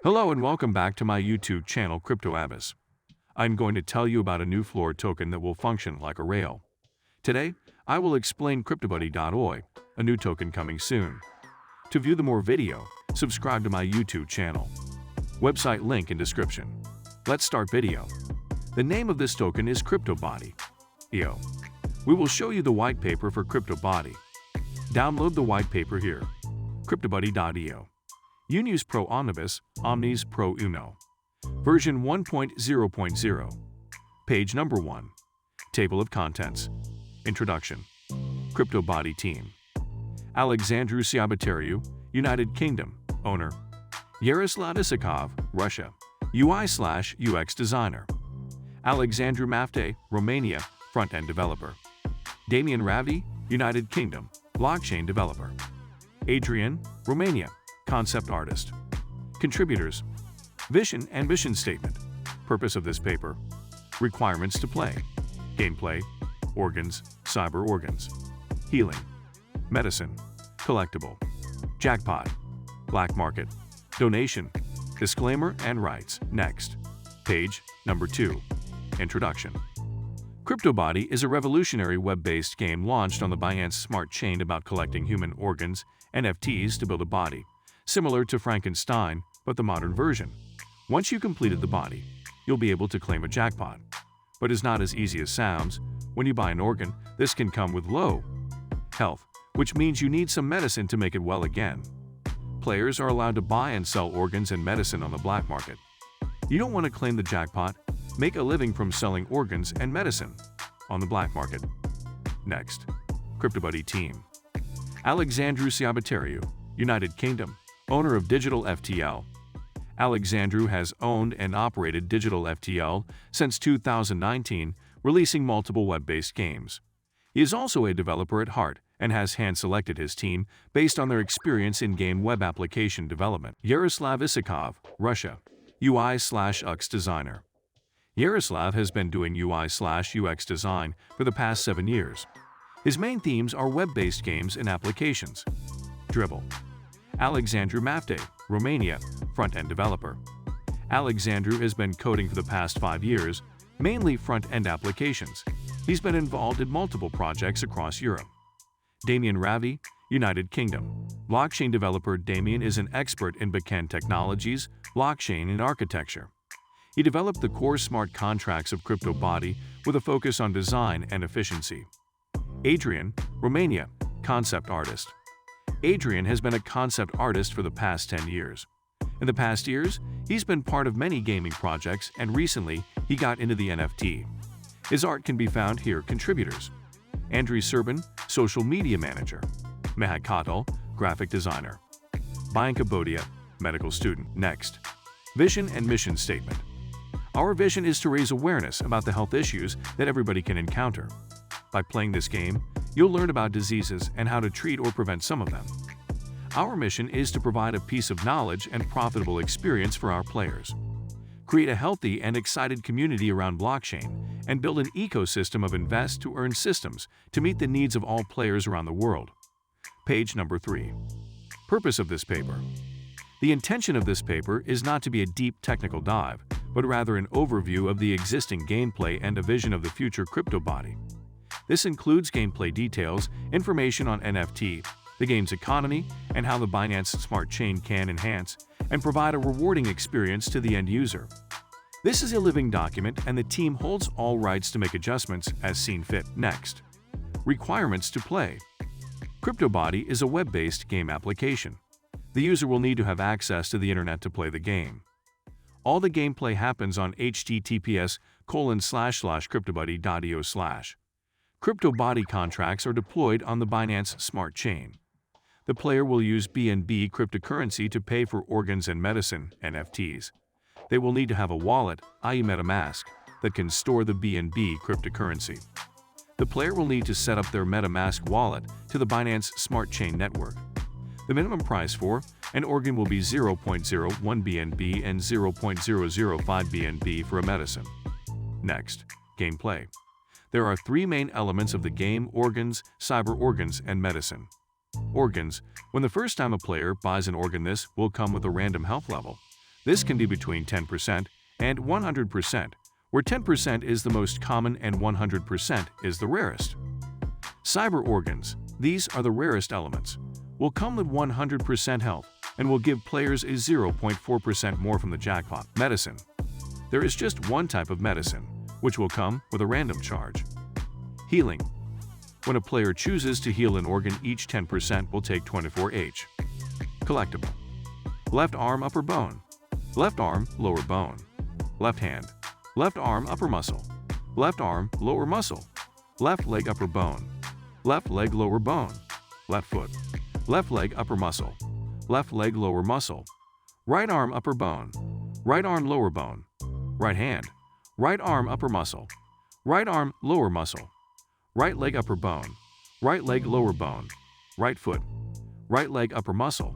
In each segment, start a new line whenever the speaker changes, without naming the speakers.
Hello and welcome back to my YouTube channel Crypto Abis. I'm going to tell you about a new floor token that will function like a rail. Today, I will explain CryptoBuddy.oi, a new token coming soon. To view the more video, subscribe to my YouTube channel. Website link in description. Let's start video. The name of this token is CryptoBuddy.io. We will show you the white paper for CryptoBuddy. Download the white paper here. CryptoBuddy.io. Unus pro omnibus, omnis pro uno. Version 1.0.0. Page number 1. Table of contents. Introduction. CryptoBuddy team. Cṟqr̶ss A̙iÿ, United Kingdom, owner. Yaroslav Isakov, Russia, UI/UX designer. Alexandru Mafte, Romania, front-end developer. Damian Ravi, United Kingdom, blockchain developer. Adrian, Romania, concept artist. Contributors. Vision and mission statement. Purpose of this paper. Requirements to play. Gameplay. Organs, cyber organs. Healing. Medicine. Collectible. Jackpot. Black market. Donation. Disclaimer and rights. Next. Page number 2. Introduction. CryptoBuddy is a revolutionary web-based game launched on the Binance Smart Chain about collecting human organs, NFTs, to build a body, similar to Frankenstein, but the modern version. Once you completed the body, you'll be able to claim a jackpot. But it's not as easy as sounds. When you buy an organ, this can come with low health, which means you need some medicine to make it well again. Players are allowed to buy and sell organs and medicine on the black market. You don't want to claim the jackpot? Make a living from selling organs and medicine on the black market. Next. CryptoBuddy team. Alexandru A̙iÿ, United Kingdom, owner of Digital FTL. Alexandru has owned and operated Digital FTL since 2019, releasing multiple web-based games. He is also a developer at heart and has hand-selected his team based on their experience in game web application development. Yaroslav Isakov, Russia, UI/UX designer. Yaroslav has been doing UI/UX design for the past 7 years. His main themes are web-based games and applications. Dribble. Alexandru Mafte, Romania, front-end developer. Alexandru has been coding for the past 5 years, mainly front-end applications. He's been involved in multiple projects across Europe. Damian Ravi, United Kingdom. Blockchain developer Damian is an expert in backend technologies, blockchain, and architecture. He developed the core smart contracts of CryptoBuddy with a focus on design and efficiency. Adrian, Romania, concept artist. Adrian has been a concept artist for the past 10 years. In the past years, he's been part of many gaming projects, and recently, he got into the NFT. His art can be found here. Contributors. Andriy Serbin, social media manager. Mehak Katal, graphic designer. Bianca Bodia, medical student. Next. Vision and mission statement. Our vision is to raise awareness about the health issues that everybody can encounter. By playing this game, you'll learn about diseases and how to treat or prevent some of them. Our mission is to provide a piece of knowledge and profitable experience for our players. Create a healthy and excited community around blockchain and build an ecosystem of invest-to-earn systems to meet the needs of all players around the world. Page number 3. Purpose of this paper. The intention of this paper is not to be a deep technical dive, but rather an overview of the existing gameplay and a vision of the future CryptoBuddy. This includes gameplay details, information on NFT, the game's economy, and how the Binance Smart Chain can enhance and provide a rewarding experience to the end user. This is a living document, and the team holds all rights to make adjustments as seen fit. Next. Requirements to play. CryptoBuddy is a web-based game application. The user will need to have access to the internet to play the game. All the gameplay happens on https://CryptoBuddy.io/. CryptoBuddy contracts are deployed on the Binance Smart Chain. The player will use BNB cryptocurrency to pay for organs and medicine, NFTs. They will need to have a wallet, i.e. MetaMask, that can store the BNB cryptocurrency. The player will need to set up their MetaMask wallet to the Binance Smart Chain network. The minimum price for an organ will be 0.01 BNB and 0.005 BNB for a medicine. Next. Gameplay. There are 3 main elements of the game: organs, cyber organs, and medicine. Organs. When the first time a player buys an organ, this will come with a random health level. This can be between 10% and 100%, where 10% is the most common and 100% is the rarest. Cyber organs, these are the rarest elements, will come with 100% health and will give players a 0.4% more from the jackpot. Medicine. There is just one type of medicine, which will come with a random charge. Healing. When a player chooses to heal an organ, each 10% will take 24H. Collectible. Left arm upper bone. Left arm lower bone. Left hand. Left arm upper muscle. Left arm lower muscle. Left leg upper bone. Left leg lower bone. Left foot. Left leg upper muscle. Left leg lower muscle. Right arm upper bone. Right arm lower bone. Right hand. Right arm upper muscle. Right arm lower muscle. Right leg upper bone. Right leg lower bone. Right foot. Right leg upper muscle.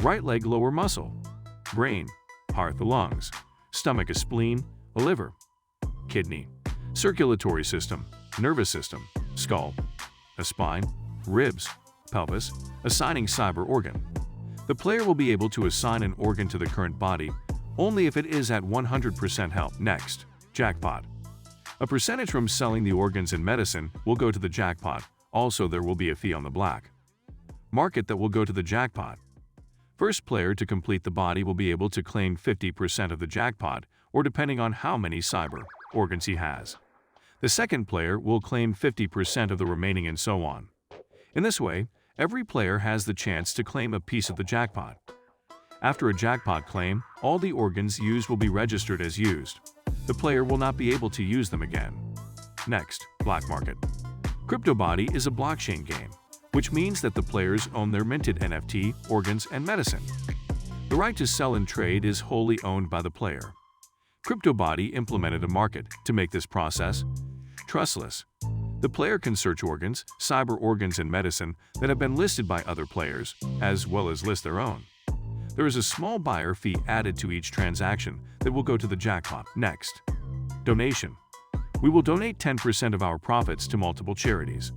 Right leg lower muscle. Brain. Heart, the lungs. Stomach, a spleen, a liver. Kidney. Circulatory system, nervous system, skull. A spine, ribs, pelvis. Assigning cyber organ. The player will be able to assign an organ to the current body only if it is at 100% health. Next, jackpot. A percentage from selling the organs in medicine will go to the jackpot. Also, there will be a fee on the black market that will go to the jackpot. First player to complete the body will be able to claim 50% of the jackpot, or depending on how many cyber organs he has. The second player will claim 50% of the remaining, and so on. In this way, every player has the chance to claim a piece of the jackpot. After a jackpot claim, all the organs used will be registered as used. The player will not be able to use them again. Next, black market. CryptoBody is a blockchain game, which means that the players own their minted NFT, organs, and medicine. The right to sell and trade is wholly owned by the player. CryptoBody implemented a market to make this process trustless. The player can search organs, cyber organs, and medicine that have been listed by other players, as well as list their own. There is a small buyer fee added to each transaction that will go to the jackpot. Next, donation. We will donate 10% of our profits to multiple charities.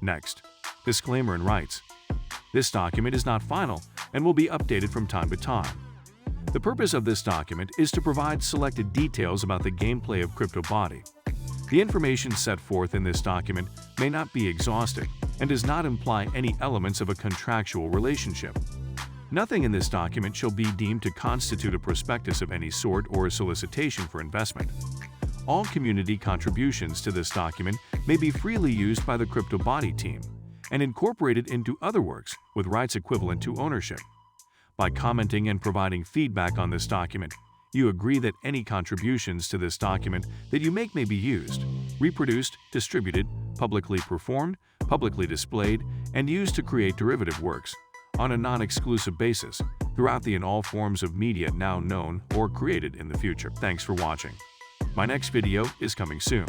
Next, disclaimer and rights. This document is not final and will be updated from time to time. The purpose of this document is to provide selected details about the gameplay of CryptoBody. The information set forth in this document may not be exhaustive and does not imply any elements of a contractual relationship. Nothing in this document shall be deemed to constitute a prospectus of any sort or a solicitation for investment. All community contributions to this document may be freely used by the CryptoBody team and incorporated into other works with rights equivalent to ownership. By commenting and providing feedback on this document, you agree that any contributions to this document that you make may be used, reproduced, distributed, publicly performed, publicly displayed, and used to create derivative works on a non-exclusive basis throughout in all forms of media now known or created in the future. Thanks for watching. My next video is coming soon.